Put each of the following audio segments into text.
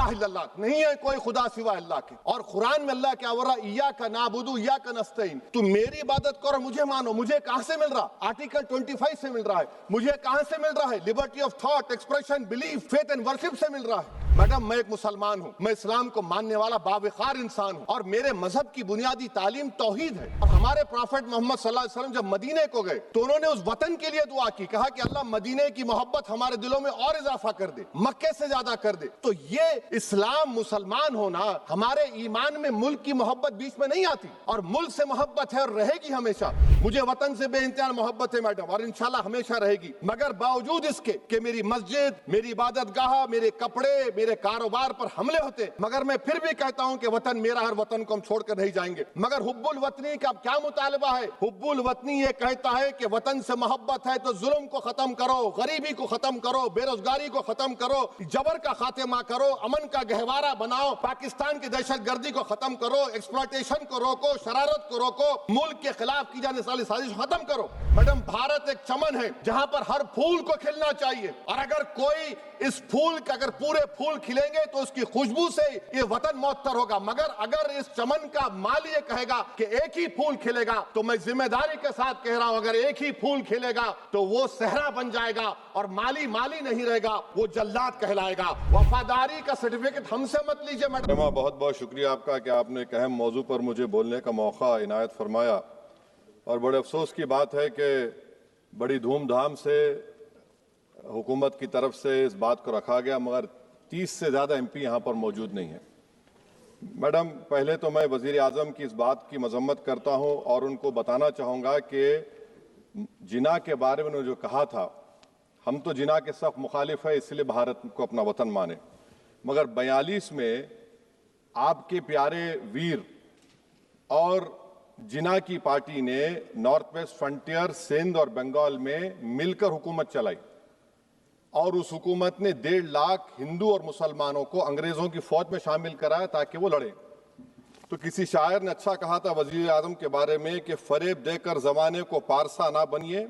इलाहा इल्लल्लाह, नहीं है कोई खुदा सिवा अल्लाह के। और कुरान में अल्लाह क्या बोल रहा, इय्याका नाबुदु इय्याका नस्तईन, तुम मेरी इबादत करो मुझे मानो। मुझे कहां से मिल रहा? आर्टिकल 25 से मिल रहा है। मुझे कहां से मिल रहा है? Liberty of thought, expression, belief, faith and worship से मिल रहा है। मैडम, मैं एक मुसलमान हूं, मैं इस्लाम को मानने वाला बावकार इंसान हूं, और मेरे मजहब की बुनियादी तालीम तौहीद है। और हमारे प्रॉफेट मोहम्मद सल्लल्लाहु अलैहि वसल्लम जब मदीने को गए तो उन्होंने उस वतन के लिए दुआ की, कहा कि अल्लाह मदीने की मोहब्बत हमारे दिलों में और इजाफा कर दे, मक्के से ज्यादा कर दे। तो ये इस्लाम, मुसलमान होना, हमारे ईमान में मुल्क की मोहब्बत बीच में नहीं आती, और मुल्क से मोहब्बत है और रहेगी हमेशा। मुझे वतन से बेइंतहा मोहब्बत है मैडम, और इंशाल्लाह हमेशा रहेगी। मगर बावजूद इसके कि मेरी मस्जिद, मेरी इबादत गाह, मेरे कपड़े, मेरे कारोबार पर हमले होते, मगर मैं फिर भी कहता हूं कि वतन मेरा हर वतन को हम छोड़कर नहीं जाएंगे। मगर हुब्बुल वतनी का क्या मुतालबा है? हुब्बुल वतनी ये कहता है कि वतन से मोहब्बत है तो जुल्म को खत्म करो, गरीबी को खत्म करो, बेरोजगारी को खत्म करो, जबर का खात्मा करो, अमन का गहवारा बनाओ, पाकिस्तान की दहशतगर्दी को खत्म करो, एक्सप्लॉयटेशन को रोको, शरारत को रोको, मुल्क के खिलाफ की जाने वाली साजिश खत्म करो। मैडम, भारत एक चमन है जहां पर हर फूल को खिलना चाहिए, और अगर कोई इस फूल के अगर पूरे फूल खिलेंगे तो उसकी खुशबू से ये वतन मौतर होगा। मगर अगर इस चमन का माली ये कहेगा कि एक ही फूल खिलेगा, तो मैं जिम्मेदारी के साथ कह रहा हूं, अगर एक ही फूल खिलेगा तो वो सहरा बन जाएगा, और माली माली नहीं रहेगा, वो जल्लाद कहलाएगा। वफादारी का सर्टिफिकेट हमसे मत लीजिए मैडम। बहुत बहुत शुक्रिया आपका कि आपने एक अहम मौजू पर मुझे बोलने का मौका इनायत फरमाया। और बड़े अफसोस की बात है कि बड़ी धूमधाम से हुकूमत की तरफ से इस बात को रखा गया, मगर 30 से ज़्यादा MP यहाँ पर मौजूद नहीं है। मैडम, पहले तो मैं वज़ीर आज़म की इस बात की मजम्मत करता हूँ और उनको बताना चाहूँगा कि जिना के बारे में उन्होंने जो कहा था, हम तो जिना के सख्त मुखालिफ है, इसलिए भारत को अपना वतन माने। मगर 42 में आपके प्यारे वीर और जिना की पार्टी ने नॉर्थ वेस्ट फ्रंटियर, सिंध और बंगाल में मिलकर हुकूमत चलाई, और उस हुकूमत ने 1.5 लाख हिंदू और मुसलमानों को अंग्रेजों की फौज में शामिल कराया ताकि वो लड़े। तो किसी शायर ने अच्छा कहा था वजीर आजम के बारे में कि फरेब देकर जमाने को पारसा ना बनिए,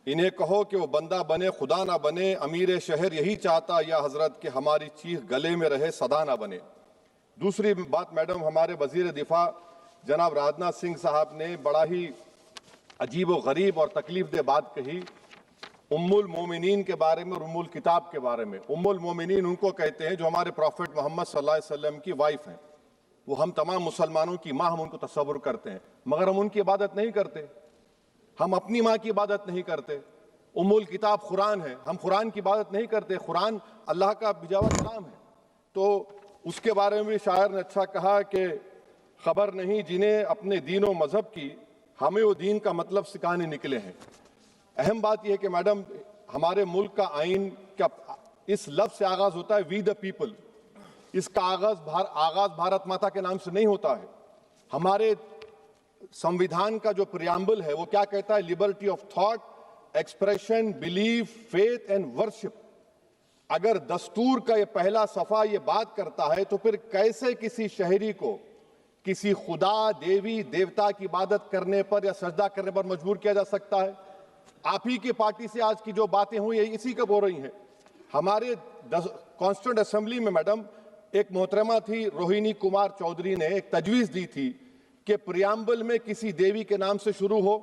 इन्हें कहो कि वो बंदा बने खुदा ना बने, अमीर शहर यही चाहता या हजरत कि हमारी चीख गले में रहे सदा ना बने। दूसरी बात मैडम, हमारे वजीर दिफा जनाब राजनाथ सिंह साहब ने बड़ा ही अजीब व गरीब और तकलीफ दे बात कही उम्मुल मोमिनीन के बारे में और उम्मुल किताब के बारे में। उम्मुल मोमिनीन उनको कहते हैं जो हमारे प्रॉफेट मोहम्मद सल्लल्लाहु अलैहि वसल्लम की वाइफ हैं। वो हम तमाम मुसलमानों की माँ, हम उनको तस्वुर करते हैं, मगर हम उनकी इबादत नहीं करते। हम अपनी माँ की इबादत नहीं करते। उम्मुल किताब कुरान है, हम कुरान की इबादत नहीं करते। कुरान अल्लाह का भिजावा कलाम है। तो उसके बारे में भी शायर ने अच्छा कहा कि खबर नहीं जिन्हें अपने दीन व मजहब की, हमें वो दीन का मतलब सिखाने निकले हैं। अहम बात यह है कि मैडम, हमारे मुल्क का आइन क्या इस लफ्ज से आगाज होता है, वी द पीपल। इसका आगाज भारत माता के नाम से नहीं होता है। हमारे संविधान का जो प्रियम्बल है वो क्या कहता है? Liberty of thought, expression, belief, faith and worship. अगर दस्तूर का ये पहला सफा ये बात करता है तो फिर कैसे किसी शहरी को किसी खुदा, देवी, देवता की इबादत करने पर या सजदा करने पर मजबूर किया जा सकता है? आप ही की पार्टी से आज की जो बातें हुई इसी कब हो रही हैं। हमारे कॉन्स्टिट्यूंट असेंबली में मैडम एक मोहतरमा थी रोहिणी कुमार चौधरी ने एक तजवीज़ दी थी कि प्रियम्बल में किसी देवी के नाम से शुरू हो।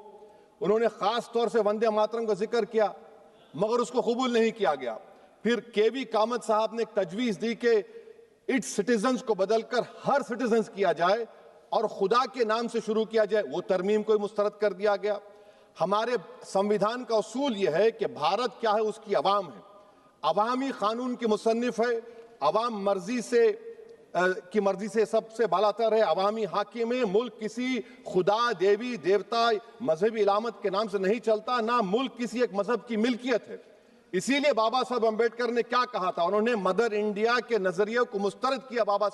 उन्होंने खास तौर से वंदे मातरम का जिक्र किया, मगर उसको कबूल नहीं किया गया। फिर KV कामत साहब ने एक तजवीज़ दी कि इट्स सिटीजन्स को बदलकर हर सिटीजन्स किया जाए और खुदा के नाम से शुरू किया जाए, वो तरमीम को मुस्तरद कर दिया गया। हमारे संविधान का उसूल यह है कि भारत क्या है, उसकी अवाम है, अवामी कानून की मुसन्निफ है, अवाम मर्जी से सबसे बालातर है, अवामी हाकिम है। मुल्क किसी खुदा, देवी, देवता, मजहबी इलामत के नाम से नहीं चलता, ना मुल्क किसी एक मजहब की मिल्कियत है। इसीलिए बाबा साहब अम्बेडकर ने क्या कहा था, उन्होंने मदर इंडिया के नजरिए को मुस्तरद किया। बाबा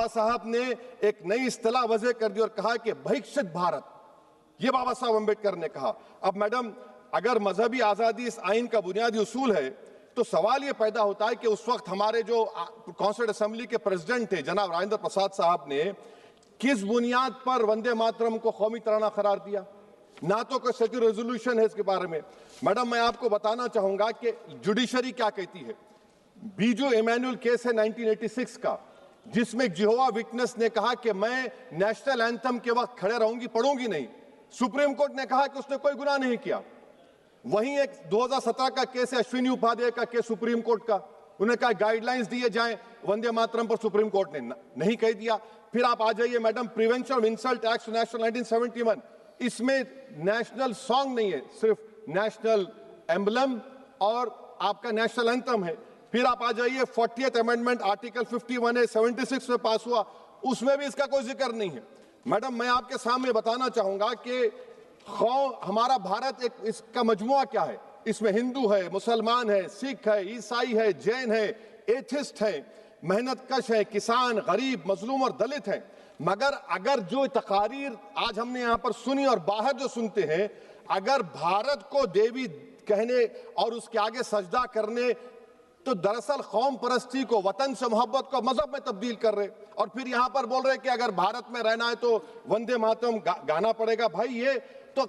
साहब ने एक नई इस्तिलाह वजह कर दी और कहा कि भिक्षित भारत, ये बाबा साहब अम्बेडकर ने कहा। अब मैडम, अगर मजहबी आजादी इस आइन का बुनियादी उसूल है तो सवाल ये पैदा होता है कि उस वक्त हमारे जो कॉन्स्टिट्यूंट असेंबली के प्रेसिडेंट थे जनाब राजेंद्र प्रसाद साहब ने किस बुनियाद पर वंदे मातरम को कौमी तराना करार दिया? ना तो कोई सेक्यूलर रेजोल्यूशन है इसके बारे में। मैडम, मैं आपको बताना चाहूंगा कि जुडिशरी क्या कहती है। बीजू इमैनुअल केस है 1986 का, जिसमें जिहोवा विटनेस ने कहा कि मैं नेशनल एंथम के वक्त खड़े रहूंगी, पढ़ूंगी नहीं। सुप्रीम कोर्ट ने कहा कि उसने कोई गुनाह नहीं किया। वहीं एक 2017 का केस है अश्विनी उपाध्याय का केस सुप्रीम कोर्ट का, उन्हें कहा गाइडलाइंस दिए जाएं वंदे मातरम पर, सुप्रीम कोर्ट ने नहीं कह दिया। फिर आप आ जाइए madam, prevention of insult act national 1971, इसमें नेशनल सॉन्ग नहीं है, सिर्फ नेशनल एम्बलम और आपका नेशनल एंथम है। फिर आप आ जाइए 40th अमेंडमेंट आर्टिकल 51A 76 में पास हुआ, उसमें भी इसका कोई जिक्र नहीं है। मैडम मैं आपके सामने बताना चाहूंगा कि हमारा भारत एक इसका मजमुआ क्या है, इसमें हिंदू है, मुसलमान है, सिख है, ईसाई है, जैन है, एथिस्ट है, मेहनतकश है, किसान, गरीब, मजलूम और दलित है। मगर अगर जो तकारीर आज हमने यहां पर सुनी और बाहर जो सुनते हैं, अगर भारत को देवी कहने और उसके आगे सजदा करने, तो दरअसल कौम परस्ती को, वतन से मोहब्बत को मजहब में तब्दील कर रहे, और फिर यहां पर बोल रहे कि अगर भारत में रहना है तो वंदे मातरम गाना पड़ेगा। भाई ये तो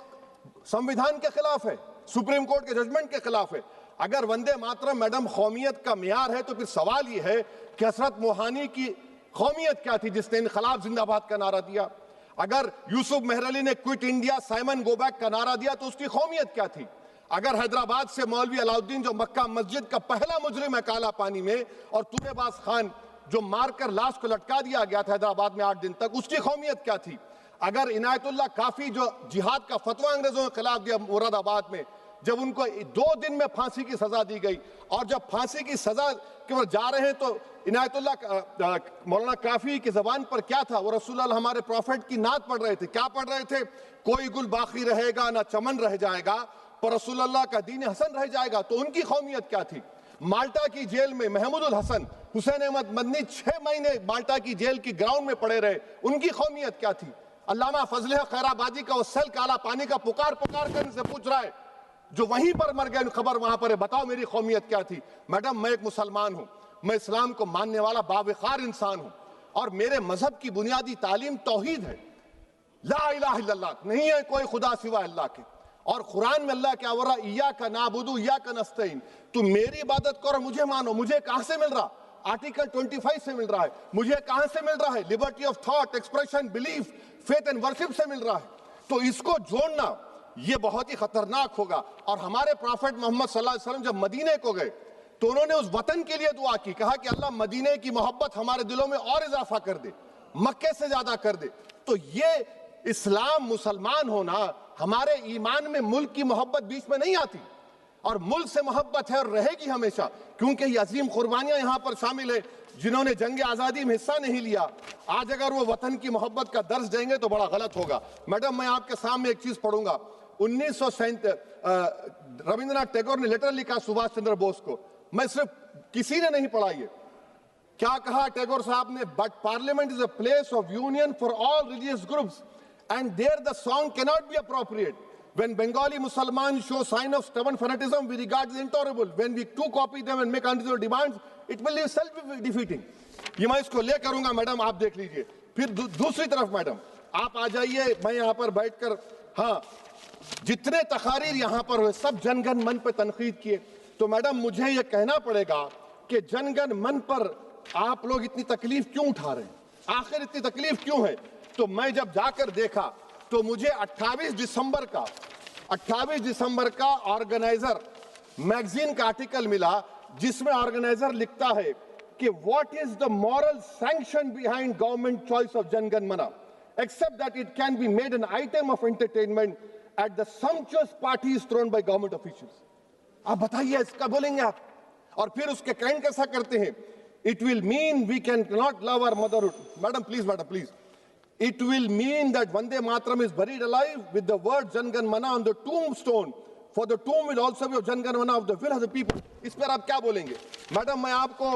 संविधान के खिलाफ है, सुप्रीम कोर्ट के जजमेंट के खिलाफ है। अगर वंदे मातरम मैडम कौमियत का मियार है, तो फिर सवाल ये है कि हजरत मोहानी की कौमियत क्या थी जिसने इनकलाब जिंदाबाद का नारा दिया? अगर यूसुफ मेहरली ने quit India Simon go back का नारा दिया तो उसकी कौमियत क्या थी? अगर हैदराबाद से मौलवी अलाउद्दीन जो मक्का मस्जिद का पहला मुजरिम है काला पानी में, और तुरेबाज खान जो मारकर लाश को लटका दिया गया था हैदराबाद में 8 दिन तक, उसकी कौमियत क्या थी? अगर इनायतुल्लाह काफी जो जिहाद का फतवा अंग्रेजों के खिलाफ दिया मुरादाबाद में, जब उनको 2 दिन में फांसी की सजा दी गई, और जब फांसी की सजा के ओर जा रहे हैं तो इनायतुल्लाह मौलाना काफी की जबान पर क्या था? वो रसूलुल्लाह हमारे प्रॉफिट की नात पढ़ रहे थे। क्या पढ़ रहे थे? कोई गुल बाकी रहेगा ना चमन रह जाएगा, पर रसूलुल्लाह का दीन हसन रह जाएगा। तो उनकी कौमियत क्या थी? माल्टा की जेल में महमूदुल हसन, हुसैन अहमद मदनी 6 महीने माल्टा की जेल की ग्राउंड में पड़े रहे, उनकी कौमियत क्या थी? अल्लामा फजल खैराबादी का वो सेल काला पानी का पुकार कर से पूछ रहा है, जो वहीं पर मर गए, खबर वहां पर है, बताओ मेरी कौमियत क्या थी? मैडम मैं एक मुसलमान हूं, मैं इस्लाम को मानने वाला बावकार इंसान हूं, और मेरे मजहब की बुनियादी तालीम तौहीद है, ला इलाहा इल्लल्लाह, नहीं है कोई खुदा सिवा अल्लाह के। और कुरान में अल्लाह क्या बोल रहा? इय्याका नाबुदु इय्याका नस्तईन, तुम मेरी इबादत करो, मुझे मानो। मुझे कहां से मिल रहा? आर्टिकल 25 से मिल रहा है। मुझे कहां से मिल रहा है? Liberty of thought, expression, belief, faith and worship से मिल रहा है। तो इसको जोड़ना ये बहुत ही खतरनाक होगा। और हमारे प्रॉफेट मोहम्मद सल्लल्लाहु अलैहि वसल्लम जब मदीने को गए तो उन्होंने उस वतन के लिए दुआ की, कहा कि अल्लाह मदीने की मोहब्बत हमारे दिलों में और इजाफा कर दे, मक्के से ज्यादा कर दे। तो ये इस्लाम, मुसलमान होना, हमारे ईमान में मुल्क की मोहब्बत बीच में नहीं आती, और मुल्क से मोहब्बत है और रहेगी हमेशा, क्योंकि ये अजीम कुर्बानियां यहां पर शामिल है जिन्होंने जंग आजादी में हिस्सा नहीं लिया। आज अगर वो वतन की मोहब्बत का दर्ज देंगे तो बड़ा गलत होगा। मैडम मैं आपके सामने एक चीज पढ़ूंगा। 1937 रविंद्रनाथ टैगोर ने लेटर लिखा सुभाष चंद्र बोस को, मैं सिर्फ किसी ने नहीं पढ़ा ये। क्या कहा टैगोर साहब ने? But parliament is a place of union for all religious groups and there the song cannot be appropriate. When Bengali Muslims show sign of stubborn fanatism, we regard it intolerable. When we too copy them and make unreasonable demands, it will be self-defeating. ये मैं इसको ले करूंगा madam, आप देख लीजिए। फिर दूसरी तरफ मैडम आप आ जाइए, मैं यहाँ पर बैठकर, हाँ जितने तकारीर यहाँ पर हुए सब जनगण मन पर तनकीद किए, तो मैडम मुझे ये कहना पड़ेगा कि जनगण मन पर आप लोग इतनी तकलीफ क्यों उठा रहे हैं? आखिर इतनी तकलीफ क्यों है? तो मैं जब जाकर देखा तो मुझे 28 दिसंबर का ऑर्गेनाइजर मैगजीन का आर्टिकल मिला, जिसमें ऑर्गेनाइजर लिखता है कि what is the moral sanction behind government choice of Janagana Mana, except that it can be made an item of entertainment at the sumptuous parties thrown by government officials. आप बताइए इसका बोलेंगे आप? और फिर उसके काइंड कैसा करते हैं? It will mean we can not love our motherhood. Madam please, it will mean that Vande Mataram is buried alive with the word Jan Gan Mana on the tombstone, for the tomb will also be of Jan Gan Mana of the will of the people. इस पर आप क्या बोलेंगे? Madam मैं आपको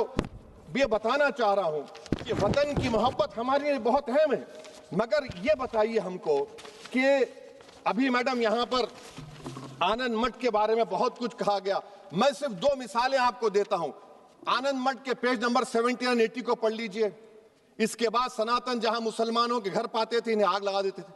ये बताना चाह रहा हूं कि वतन की मोहब्बत हमारे लिए बहुत अहम है, मगर ये बताइए हमको कि अभी मैडम यहाँ पर आनंद मठ के बारे में बहुत कुछ कहा गया। मैं सिर्फ 2 मिसालें आपको देता हूं। आनंद मठ के पेज नंबर 70 और 80 को पढ़ लीजिए। इसके बाद सनातन जहां मुसलमानों के घर पाते थे, इन्हें आग लगा देते थे।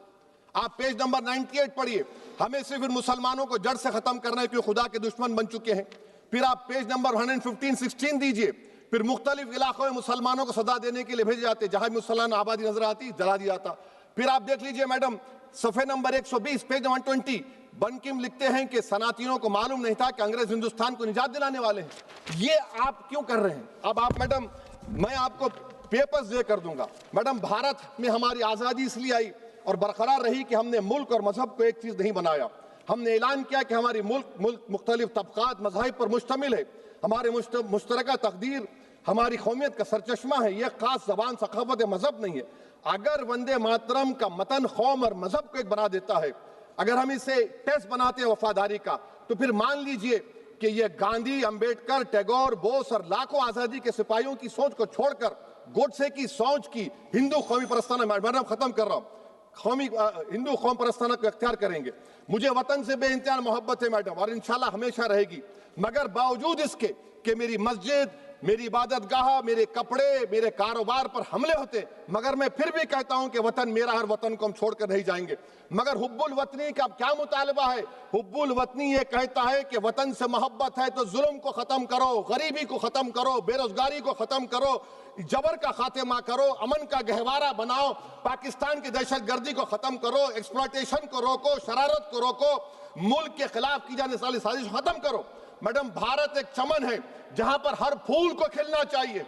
आप पेज नंबर 98 पढ़िए। हमें सिर्फ इन मुसलमानों को जड़ से खत्म करना है क्योंकि खुदा के दुश्मन बन चुके हैं। फिर आप पेज नंबर 115-16 दीजिए। फिर मुख्तलिफ इलाकों में मुसलमानों को सदा देने के लिए भेजे जाते, जहां मुसलमान आबादी नजर आती जला दिया जाता। फिर आप देख लीजिए मैडम, सफे नंबर 120 पेज 120, बनकिम लिखते हैं कि सनातियों को मालूम नहीं था कि अंग्रेज हिंदुस्तान को निजात दिलाने वाले हैं। ये आप क्यों कर रहे हैं? अब आप मैडम, मैं आपको पेपर्स दे कर दूंगा। मैडम, भारत में हमारी आजादी इसलिए आई और बरकरार रही कि हमने मुल्क और मजहब को एक चीज नहीं बनाया। हमने ऐलान किया कि हमारी मुल्क मुख्तलिफ तबकात मज़ाहिब पर मुश्तमिल है। हमारे मुश्तरका तकदीर हमारी कौमियत का सरचश्मा है। यह खास जबान, सखावत, मजहब नहीं है। अगर वंदे मातरम का मतन कौम और मजहब को एक बना देता है, अगर हम इसे टेस्ट बनाते हैं वफादारी का, तो फिर मान लीजिए कि यह गांधी, अंबेडकर, टैगोर, बोस और लाखों आजादी के सिपाहियों की सोच को छोड़कर गोडसे की सोच की हिंदू कौमी परस्ताना, मैडम खत्म कर रहा हूं, हिंदू कौम परस्ताना को अख्तियार करेंगे। मुझे वतन से बेइंतहा मोहब्बत है मैडम, और इंशाल्लाह हमेशा रहेगी। मगर बावजूद इसके कि मेरी मस्जिद, मेरी इबादत गाह, मेरे कपड़े, मेरे कारोबार पर हमले होते, मगर मैं फिर भी कहता हूं कि वतन मेरा, हर वतन को हम छोड़कर नहीं जाएंगे। मगर हुब्बुल वतनी का क्या मुतालबा है? हुब्बुल वतनी ये कहता है कि वतन से मोहब्बत है तो जुल्म को खत्म करो, गरीबी को खत्म करो, बेरोजगारी को खत्म करो, जबर का खात्मा करो, अमन का गहवारा बनाओ, पाकिस्तान की दहशतगर्दी को खत्म करो, एक्सप्लॉयटेशन को रोको, शरारत को रोको, मुल्क के खिलाफ की जाने वाली साजिश खत्म करो। मैडम, भारत एक चमन है जहां पर हर फूल को खिलना चाहिए,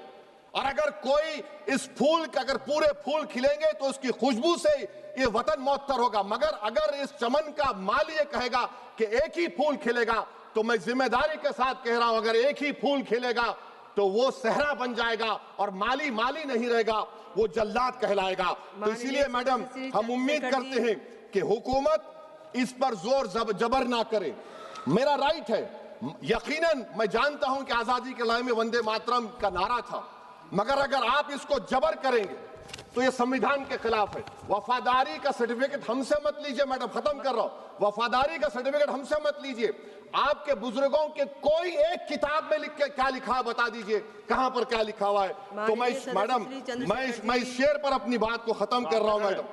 और अगर कोई इस फूल का, अगर पूरे फूल खिलेंगे तो उसकी खुशबू से ये वतन मुअत्तर होगा। मगर अगर इस चमन का माली ये कहेगा कि एक ही फूल खिलेगा, तो मैं जिम्मेदारी के साथ कह रहा हूं, अगर एक ही फूल खिलेगा तो वो सहरा बन जाएगा और माली माली नहीं रहेगा, वो जल्लाद कहलाएगा। तो इसीलिए मैडम, हम उम्मीद करते हैं कि हुकूमत इस पर जोर जबर ना करे। मेरा राइट है, यकीनन मैं जानता हूं कि आजादी के लड़ाई में वंदे मातरम का नारा था, मगर अगर आप इसको जबर करेंगे तो ये संविधान के खिलाफ है। वफादारी का सर्टिफिकेट हमसे मत लीजिए मैडम, खत्म कर रहा हूं। वफादारी का सर्टिफिकेट हमसे मत लीजिए। आपके बुजुर्गों के कोई एक किताब में लिख के क्या लिखा है बता दीजिए, कहां पर क्या लिखा हुआ है। तो मैं मैडम, मैं इस शेर पर अपनी बात को खत्म कर रहा हूं मैडम,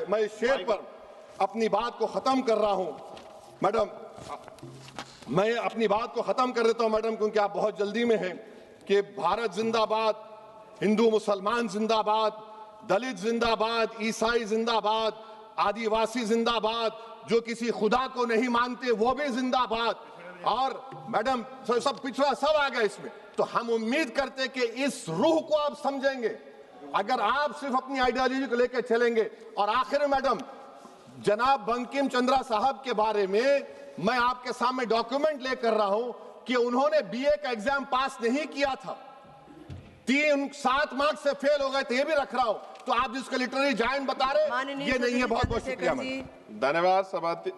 मैं इस शेर पर अपनी बात को खत्म कर रहा हूं मैडम, मैं अपनी बात को खत्म कर देता हूं मैडम, क्योंकि आप बहुत जल्दी में हैं। कि भारत जिंदाबाद, हिंदू मुसलमान जिंदाबाद, दलित जिंदाबाद, ईसाई जिंदाबाद, आदिवासी जिंदाबाद, जो किसी खुदा को नहीं मानते वो भी जिंदाबाद, और मैडम सब पिछड़ा सब आ गया इसमें। तो हम उम्मीद करते कि इस रूह को आप समझेंगे, अगर आप सिर्फ अपनी आइडियोलॉजी को लेकर चलेंगे। और आखिर में मैडम, जनाब बंकिम चंद्रा साहब के बारे में मैं आपके सामने डॉक्यूमेंट लेकर रहा हूं कि उन्होंने बीए का एग्जाम पास नहीं किया था, 7 मार्क्स से फेल हो गए थे, ये भी रख रहा हूं। तो आप जिसको लिटरेरी जायंट बता रहे, ये नहीं है। बहुत बहुत शुक्रिया। धन्यवाद।